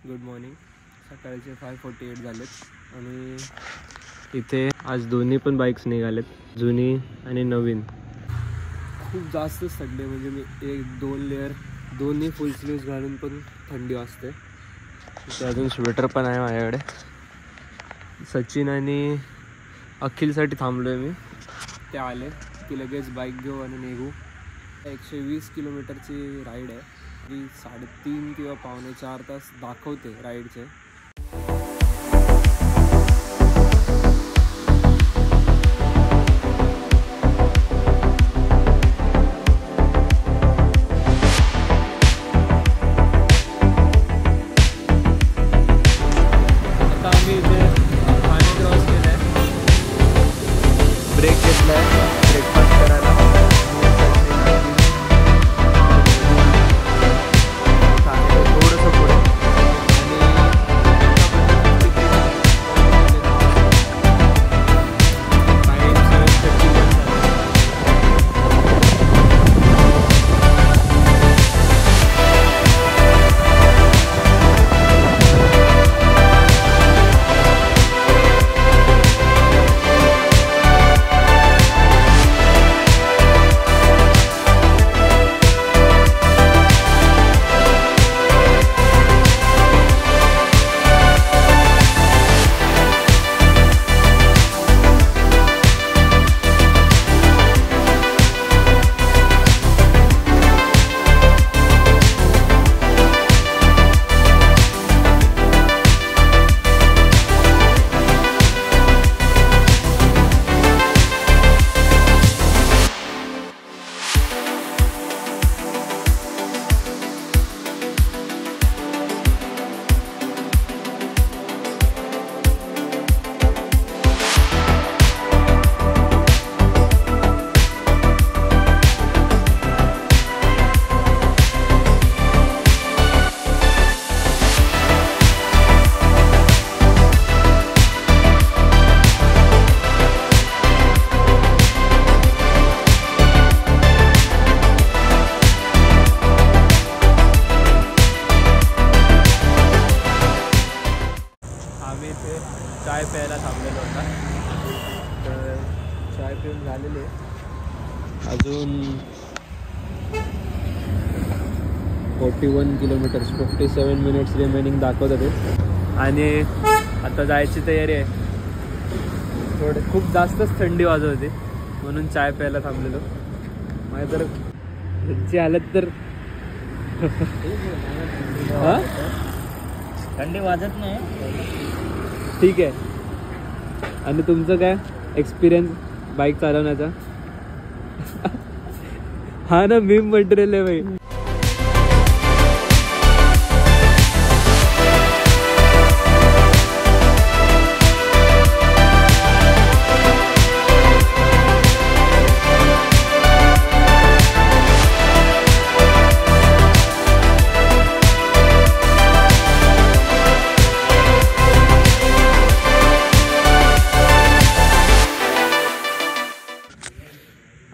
Good morning. सकाळचे 5:48 झालेत आणि इथे आज दोन्ही पण बाईक्स निघालेत, जुनी आणि नवीन. खूप जास्तच थंडी, म्हणजे मी 1-2 लेअर दोन्ही फुल स्लीव्स घालून पण थंडी वाजते. इथे अजून स्वेटर पण आहे माझ्याकडे. सचिन आणि अखिलसाठी थांबलो आहे मी. ते आले की लगेच बाईक घेऊ आणि निघू. 120 किलोमीटरची राईड आहे. ती 3.5 किंवा 3.25 तास दाखवते राईडचे. आता आम्ही इथे ठाणे क्रॉस केलं आहे. ब्रेक घेतला आहे ब्रेकफास्ट करायला. आम्ही इथे चाय प्यायला थांबलेलो होता, तर चाय पिऊन झालेले. अजून 41 किलोमीटर्स 57 मिनिट्स रिमेनिंग दाखवत होते आणि आता जायची तयारी आहे. खूप जास्तच थंडी वाजत होती म्हणून चाय प्यायला थांबलेलो. माझ्या तर ह्यांची हालत तर थंडी वाजत नाही. ठीक आहे. आणि तुमचं काय एक्सपिरियन्स बाईक चालवण्याचा? हा ना, मीम मटेरियल आहे भाई.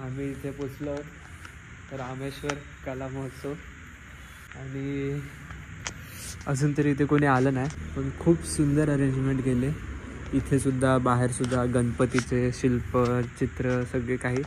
आम्ही इथे पोचलो रामेश्वर कला महोत्सव आणि अजून तरी इथे कोणी आलं नाही, पण खूप सुंदर अरेंजमेंट केले. इथे सुद्धा बाहेर सुद्धा गणपतीचे शिल्प चित्र सगळे काही.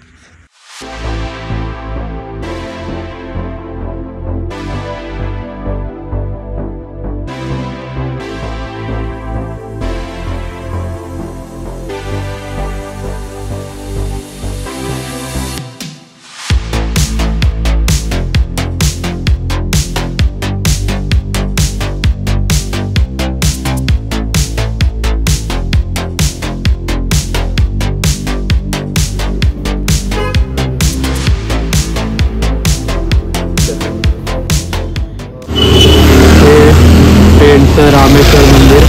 रामेश्वर मंदिर,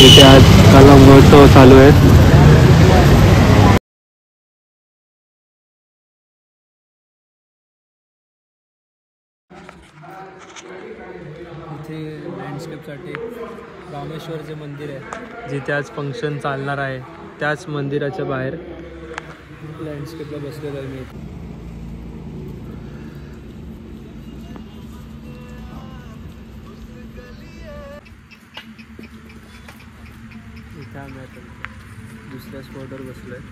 इथे आज कला महोत्सव चालू आहे. इथे लँडस्केपसाठी रामेश्वरचे मंदिर आहे, जिथे आज फंक्शन चालणार आहे. त्याच मंदिराच्या बाहेर लँडस्केपला बसलेलो आहे मी. इथे आम्ही आता दुसऱ्या स्पॉटवर बसलो आहे.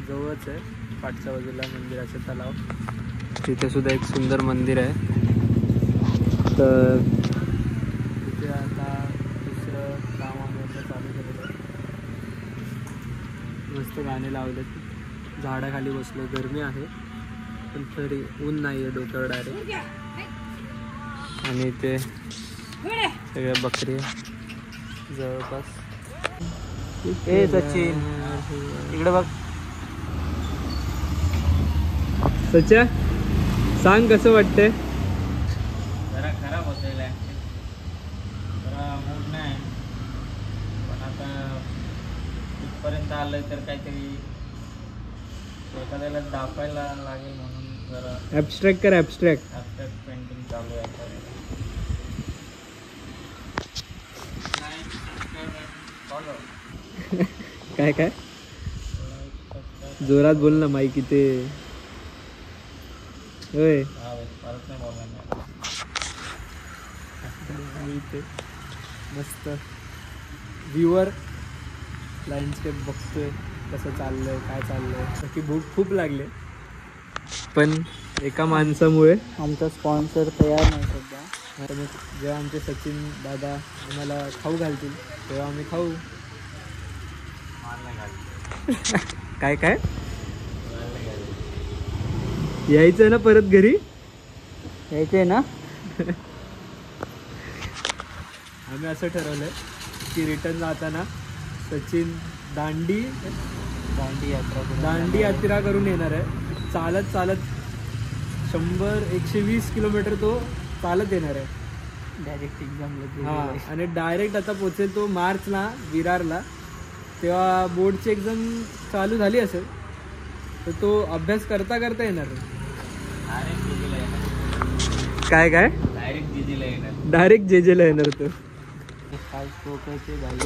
जवळच आहे पाठच्या बाजूला मंदिराचं तलाव. तिथे सुद्धा एक सुंदर मंदिर आहे. तर तिथे आता दुसरं काम आम्ही आता चालू केलेलं आहे. मस्त गाणे लावलेत. झाडाखाली बसलो. गरमी आहे पण तरी ऊन नाही आहे डोक्यावर डायरेक्ट. आणि इथे सगळ्या बकरी जवळपास. ए सचिन इकडे बघ. सच्या सांग कसं वाटतंय? जरा खराब होतोय जरा मूड नाही पण आता इथपर्यंत आलं तर काहीतरी एखाद्याला दाखवायला लागेल म्हणून जरा ॲब्स्ट्रॅक्ट कर. ॲब्स्ट्रॅक्ट पेंटिंग चालू आहे. काय काय जोरात बोल ना माईक इथे. होय परत नाही बोलणार मी इथे मस्त व्ह्यूवर लँडस्केप बघतोय कसं चाललंय काय चाललंय. बाकी भूक खूप लागले पण एका माणसामुळे आमचा स्पॉन्सर तयार नाही सध्या. आता मग जेव्हा आमचे सचिन दादा आम्हाला खाऊ घालतील तेव्हा आम्ही खाऊ. काय काय यायचं ना परत घरी? यायचंय ना. आम्ही असं ठरवलंय की रिटर्न जाताना सचिन दांडी यात्रा करून येणार आहे. चालत 100-120 किलोमीटर तो चालत येणार आहे. डायरेक्ट एक्झामला. हा आणि डायरेक्ट आता पोचेल तो मार्चला विरारला. तेव्हा बोर्डची एक्झाम चालू झाली असेल तर तो अभ्यास करता येणार. काय काय डायरेक्ट जेजेला येणार तो. काय स्ट्रोक आहे ते भाई.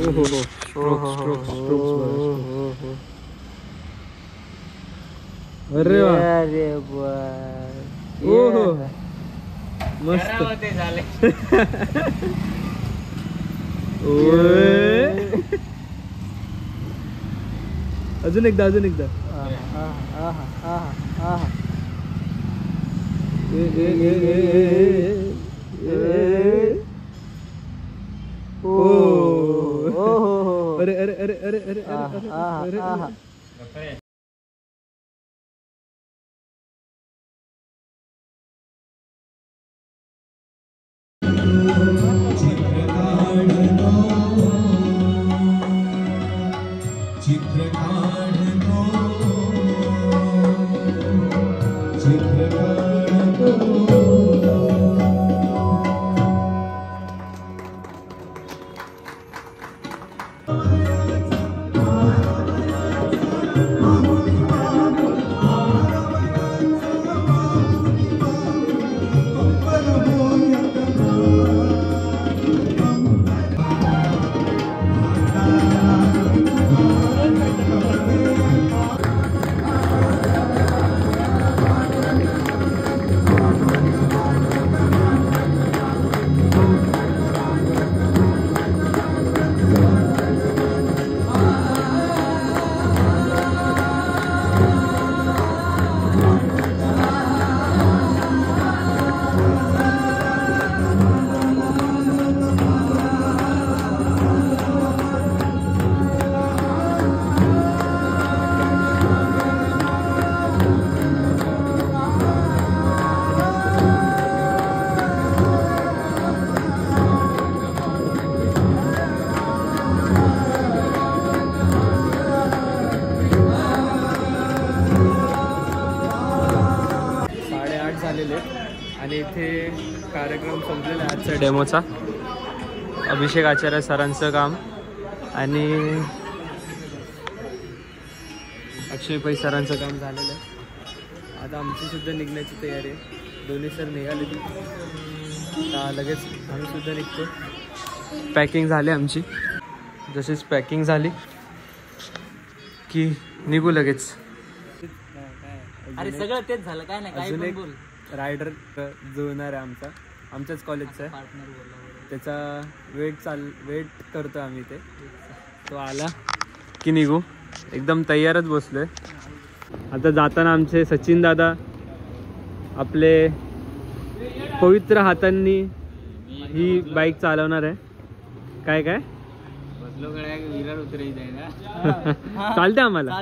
अरे वा. अरे ओहो मस्त. झाले. अजून एकदा अरे अरे अरे अरे अरे अरे. आणि इथे कार्यक्रम संपलेला आहे आजचा डेमोचा. अभिषेक आचार्य सरांचं काम आणि अक्षय पै सरांचं काम झालेलं आहे. आता आमची सुद्धा निघण्याची तयारी आहे. दोन्ही सर निघाले आता लगेच आम्ही सुद्धा निघतो. पॅकिंग झाली आमची. जशीच पॅकिंग झाली की निघू लगेच. अरे सगळं तेच झालं काय नाही. अजून एक रायडर जुळणार आहे आमच्याच कॉलेजचा आहे. पार्टनर बोलला त्याचा वेट करतो आम्ही ते. तो आला की निघू. एकदम तयारच बसलोय. आता जाताना आमचे सचिन दादा आपले पवित्र हातांनी ही बाईक चालवणार आहे. काय काय विरार उतरायचं चालते आम्हाला.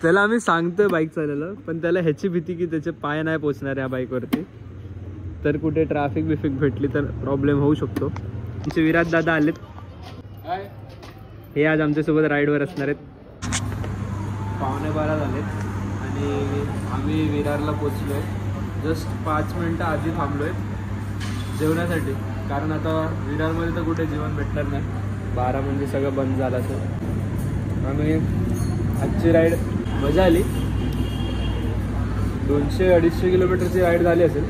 त्याला आम्ही सांगतोय बाईक चालवलं, पण त्याला ह्याची भीती की त्याचे पाय नाही पोचणार या बाईकवरती. तर कुठे ट्रॅफिक बिफिक भेटली तर प्रॉब्लेम होऊ शकतो. आमचे विराट दादा आलेत. हे आज आमच्यासोबत राईडवर असणार आहेत. 11:15 झालेत आणि आम्ही विरारला पोचलोय. जस्ट 5 मिनटं आधी थांबलोय जेवण्यासाठी, कारण आता विरारमध्ये तर कुठे जेवण भेटणार नाही. 12 म्हणजे सगळं बंद झालं असेल. आम्ही आजची राईड मजा आली. 200-250 किलोमीटरची राईड झाली असेल.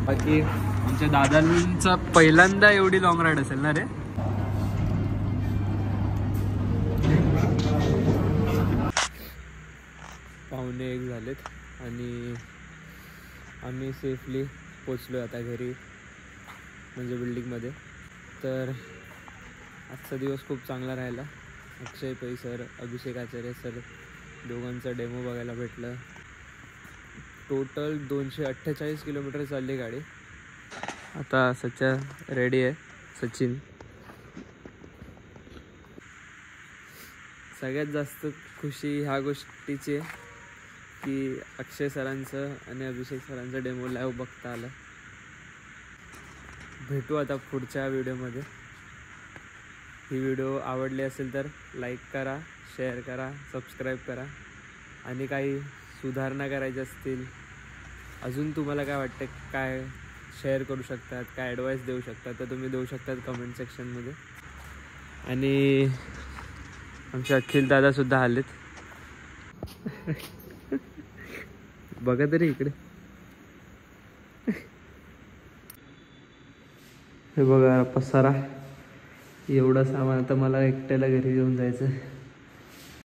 बाकी आमच्या दादांचा पहिल्यांदा एवढी लॉंग राईड असेल ना रे. पावणे 1 झालेत आणि आम्ही सेफली पोचलो आता घरी, म्हणजे बिल्डिंगमध्ये. तर आजचा दिवस खूप चांगला राहिला. अक्षय पै सर, अभिषेक आचार्य सर दोघांचा डेमो बघायला भेटलं. टोटल 248 किलोमीटर चालली गाडी. आता सच्चा रेडी आहे. सचिन सगळ्यात जास्त खुशी ह्या गोष्टीची आहे की अक्षय सरांचं आणि अभिषेक सरांचं डेमो लाईव्ह बघता आलं. भेटू आता पुढच्या व्हिडिओमध्ये. ही व्हिडिओ आवडली असेल तर लाईक करा, शेअर करा, सबस्क्राईब करा. आणि काही सुधारणा करायच्या असतील, अजून तुम्हाला काय वाटतं, काय शेअर करू शकतात, काय ॲडवाईस देऊ शकतात तर तुम्ही देऊ शकतात कमेंट सेक्शनमध्ये. आणि आमचे अखिल दादासुद्धा आलेत. बघा तरी इकडे. हे बघा पसारा. एवढा सामान आता मला एकट्याला घरी घेऊन जायचं.